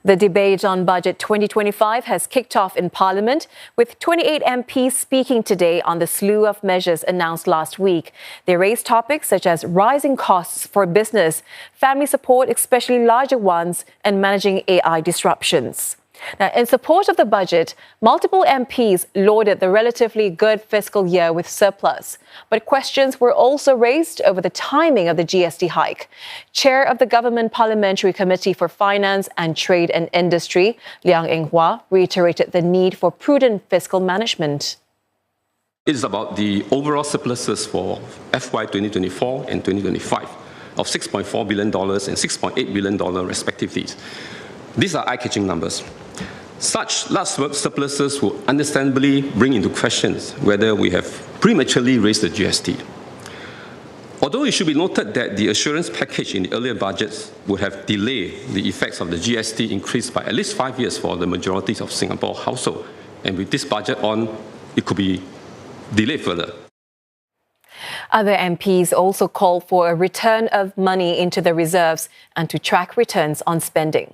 The debate on Budget 2025 has kicked off in Parliament, with 28 MPs speaking today on the slew of measures announced last week. They raised topics such as rising costs for business, family support, especially larger ones, and managing AI disruptions. Now, in support of the budget, multiple MPs lauded the relatively good fiscal year with surplus. But questions were also raised over the timing of the GST hike. Chair of the Government Parliamentary Committee for Finance and Trade and Industry, Liang Eng-hwa, reiterated the need for prudent fiscal management. It's about the overall surpluses for FY 2024 and 2025 of $6.4 billion and $6.8 billion respectively. These are eye-catching numbers. Such large surpluses will understandably bring into questions whether we have prematurely raised the GST. Although it should be noted that the assurance package in the earlier budgets would have delayed the effects of the GST increase by at least 5 years for the majority of Singapore households, and with this budget on, it could be delayed further. Other MPs also called for a return of money into the reserves and to track returns on spending.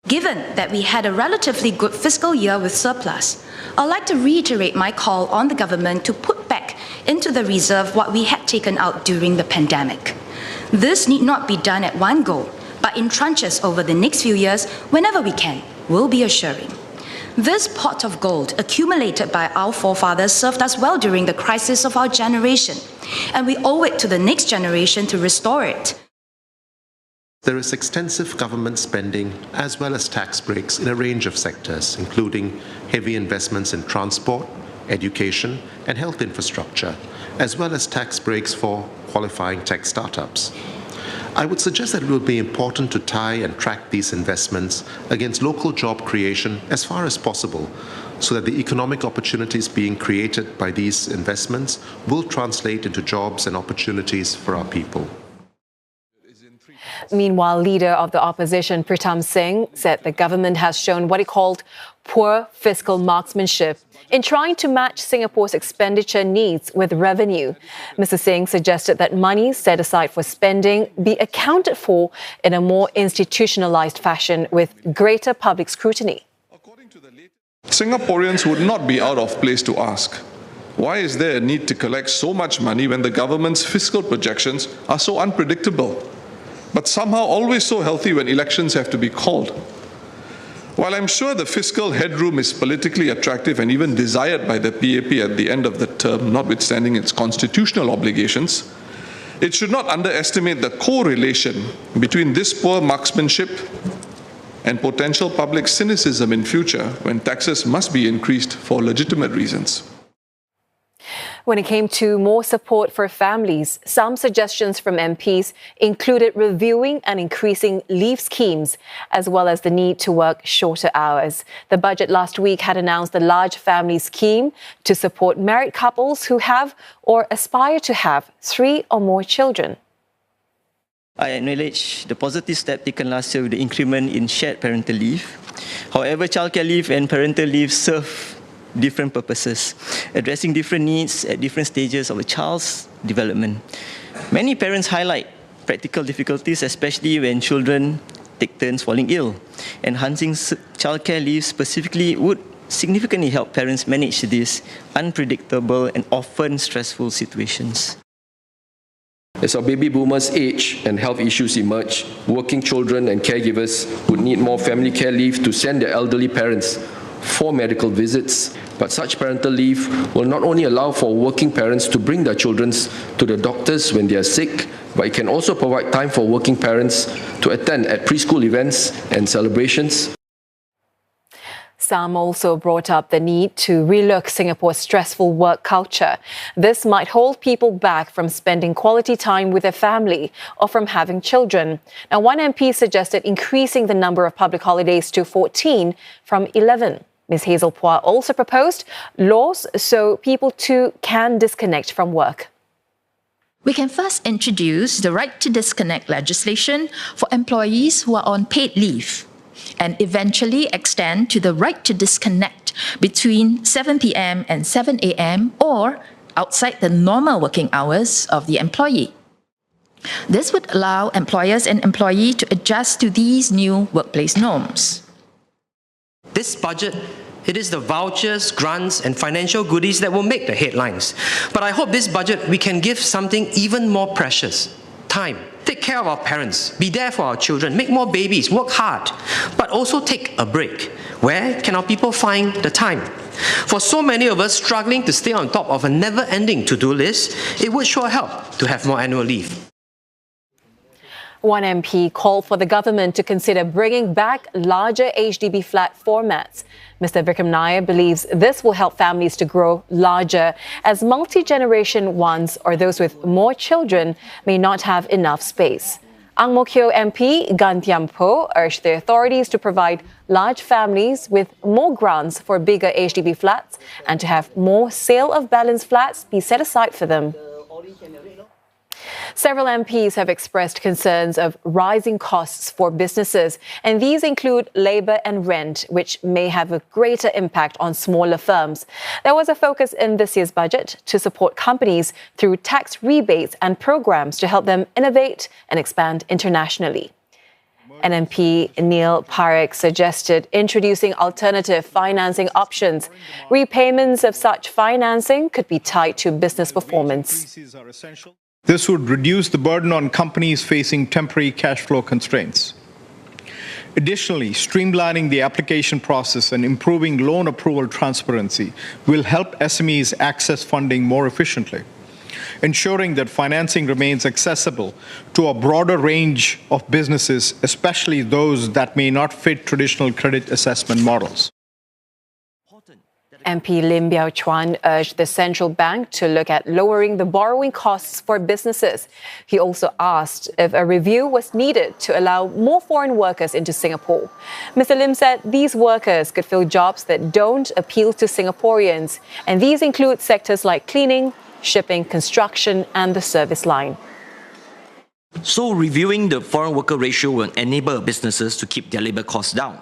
Given that we had a relatively good fiscal year with surplus, I'd like to reiterate my call on the government to put back into the reserve what we had taken out during the pandemic. This need not be done at one go, but in tranches over the next few years, whenever we can, will be assuring. This pot of gold accumulated by our forefathers served us well during the crisis of our generation, and we owe it to the next generation to restore it. There is extensive government spending as well as tax breaks in a range of sectors, including heavy investments in transport, education, and health infrastructure, as well as tax breaks for qualifying tech startups. I would suggest that it will be important to tie and track these investments against local job creation as far as possible, so that the economic opportunities being created by these investments will translate into jobs and opportunities for our people. Meanwhile, leader of the opposition, Pritam Singh, said the government has shown what he called poor fiscal marksmanship in trying to match Singapore's expenditure needs with revenue. Mr. Singh suggested that money set aside for spending be accounted for in a more institutionalized fashion with greater public scrutiny. Singaporeans would not be out of place to ask, why is there a need to collect so much money when the government's fiscal projections are so unpredictable, but somehow always so healthy when elections have to be called? While I'm sure the fiscal headroom is politically attractive and even desired by the PAP at the end of the term, notwithstanding its constitutional obligations, it should not underestimate the correlation between this poor marksmanship and potential public cynicism in future when taxes must be increased for legitimate reasons. When it came to more support for families, some suggestions from MPs included reviewing and increasing leave schemes, as well as the need to work shorter hours. The budget last week had announced the large family scheme to support married couples who have or aspire to have 3 or more children. I acknowledge the positive step taken last year with the increment in shared parental leave. However, childcare leave and parental leave serve different purposes, addressing different needs at different stages of a child's development. Many parents highlight practical difficulties, especially when children take turns falling ill. Enhancing childcare leave specifically would significantly help parents manage these unpredictable and often stressful situations. As our baby boomers age and health issues emerge, working children and caregivers would need more family care leave to send their elderly parents for medical visits. But such parental leave will not only allow for working parents to bring their children to the doctors when they are sick, but it can also provide time for working parents to attend at preschool events and celebrations. Some also brought up the need to relook Singapore's stressful work culture. This might hold people back from spending quality time with their family or from having children. Now, one MP suggested increasing the number of public holidays to 14 from 11. Ms. Hazel Phua also proposed laws so people too can disconnect from work. We can first introduce the right to disconnect legislation for employees who are on paid leave, and eventually extend to the right to disconnect between 7 p.m. and 7 a.m. or outside the normal working hours of the employee. This would allow employers and employees to adjust to these new workplace norms. This budget, it is the vouchers, grants, and financial goodies that will make the headlines. But I hope this budget, we can give something even more precious: time. Take care of our parents, be there for our children, make more babies, work hard, but also take a break. Where can our people find the time? For so many of us struggling to stay on top of a never-ending to-do list, it would sure help to have more annual leave. One MP called for the government to consider bringing back larger HDB flat formats. Mr. Vikram Nair believes this will help families to grow larger, as multi-generation ones or those with more children may not have enough space. Ang Mo Kio MP Gan Thiam Poh urged the authorities to provide large families with more grants for bigger HDB flats and to have more sale of balance flats be set aside for them. Several MPs have expressed concerns of rising costs for businesses, and these include labour and rent, which may have a greater impact on smaller firms. There was a focus in this year's budget to support companies through tax rebates and programs to help them innovate and expand internationally. NMP Neil Parekh suggested introducing alternative financing options. Repayments of such financing could be tied to business performance. This would reduce the burden on companies facing temporary cash flow constraints. Additionally, streamlining the application process and improving loan approval transparency will help SMEs access funding more efficiently, ensuring that financing remains accessible to a broader range of businesses, especially those that may not fit traditional credit assessment models. MP Lim Biao Chuan urged the central bank to look at lowering the borrowing costs for businesses. He also asked if a review was needed to allow more foreign workers into Singapore. Mr. Lim said these workers could fill jobs that don't appeal to Singaporeans, and these include sectors like cleaning, shipping, construction, and the service line. So reviewing the foreign worker ratio will enable businesses to keep their labour costs down.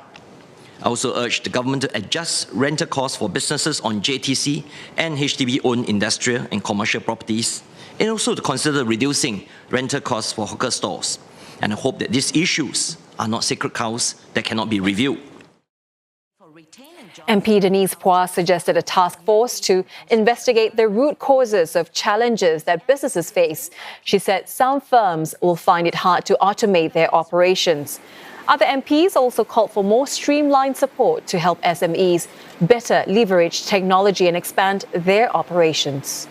I also urge the government to adjust rental costs for businesses on JTC and HDB-owned industrial and commercial properties, and also to consider reducing rental costs for hawker stores. And I hope that these issues are not sacred cows that cannot be reviewed. MP Denise Phua suggested a task force to investigate the root causes of challenges that businesses face. She said some firms will find it hard to automate their operations. Other MPs also called for more streamlined support to help SMEs better leverage technology and expand their operations.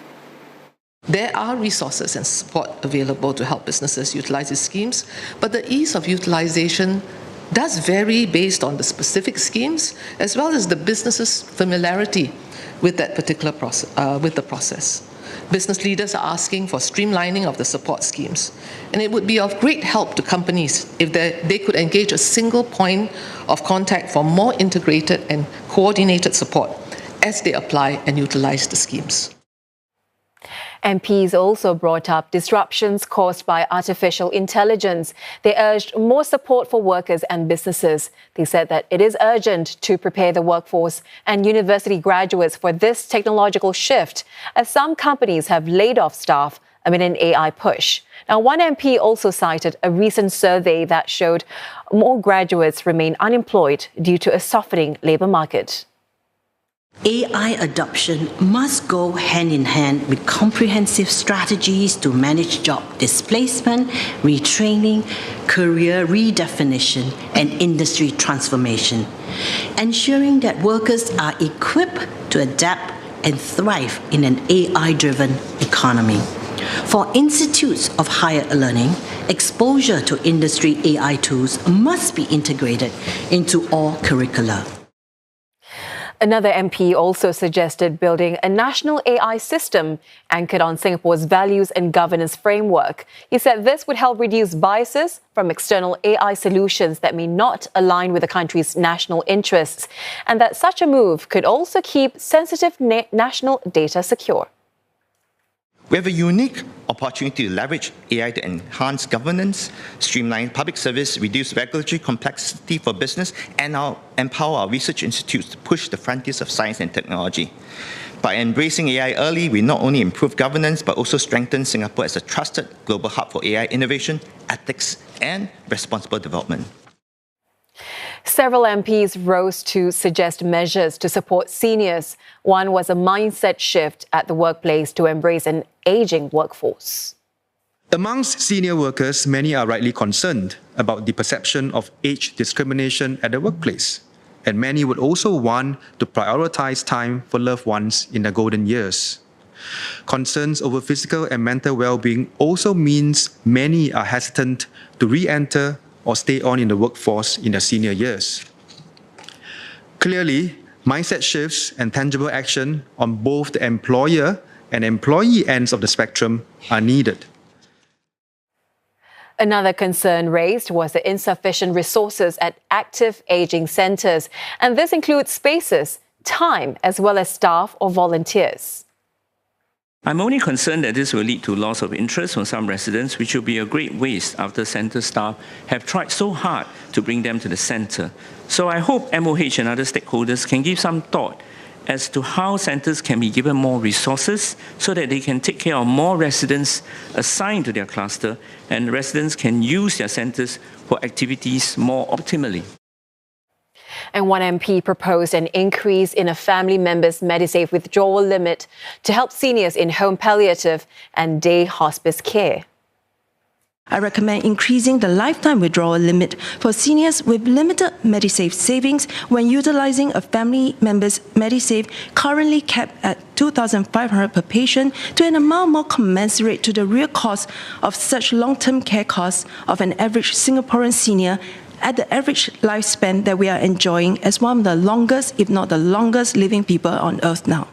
There are resources and support available to help businesses utilize these schemes, but the ease of utilization does vary based on the specific schemes as well as the business's familiarity with that particular process. Business leaders are asking for streamlining of the support schemes, and it would be of great help to companies if they could engage a single point of contact for more integrated and coordinated support as they apply and utilize the schemes. MPs also brought up disruptions caused by artificial intelligence. They urged more support for workers and businesses. They said that it is urgent to prepare the workforce and university graduates for this technological shift, as some companies have laid off staff amid an AI push. Now, one MP also cited a recent survey that showed more graduates remain unemployed due to a softening labour market. AI adoption must go hand in hand with comprehensive strategies to manage job displacement, retraining, career redefinition, and industry transformation, ensuring that workers are equipped to adapt and thrive in an AI-driven economy. For institutes of higher learning, exposure to industry AI tools must be integrated into all curricula. Another MP also suggested building a national AI system anchored on Singapore's values and governance framework. He said this would help reduce biases from external AI solutions that may not align with the country's national interests, and that such a move could also keep sensitive national data secure. We have a unique opportunity to leverage AI to enhance governance, streamline public service, reduce regulatory complexity for business, and empower our research institutes to push the frontiers of science and technology. By embracing AI early, we not only improve governance, but also strengthen Singapore as a trusted global hub for AI innovation, ethics, and responsible development. Several MPs rose to suggest measures to support seniors. One was a mindset shift at the workplace to embrace an aging workforce. Amongst senior workers, many are rightly concerned about the perception of age discrimination at the workplace, and many would also want to prioritize time for loved ones in their golden years. Concerns over physical and mental well-being also means many are hesitant to re-enter or stay on in the workforce in their senior years. Clearly, mindset shifts and tangible action on both the employer and employee ends of the spectrum are needed. Another concern raised was the insufficient resources at active aging centres, and this includes spaces, time, as well as staff or volunteers. I'm only concerned that this will lead to loss of interest from some residents, which will be a great waste after centre staff have tried so hard to bring them to the centre. So I hope MOH and other stakeholders can give some thought as to how centres can be given more resources so that they can take care of more residents assigned to their cluster, and residents can use their centres for activities more optimally. And one MP proposed an increase in a family member's Medisave withdrawal limit to help seniors in home palliative and day hospice care. I recommend increasing the lifetime withdrawal limit for seniors with limited Medisave savings when utilising a family member's Medisave, currently capped at $2,500 per patient, to an amount more commensurate to the real cost of such long-term care costs of an average Singaporean senior at the average lifespan that we are enjoying as one of the longest, if not the longest, living people on earth now.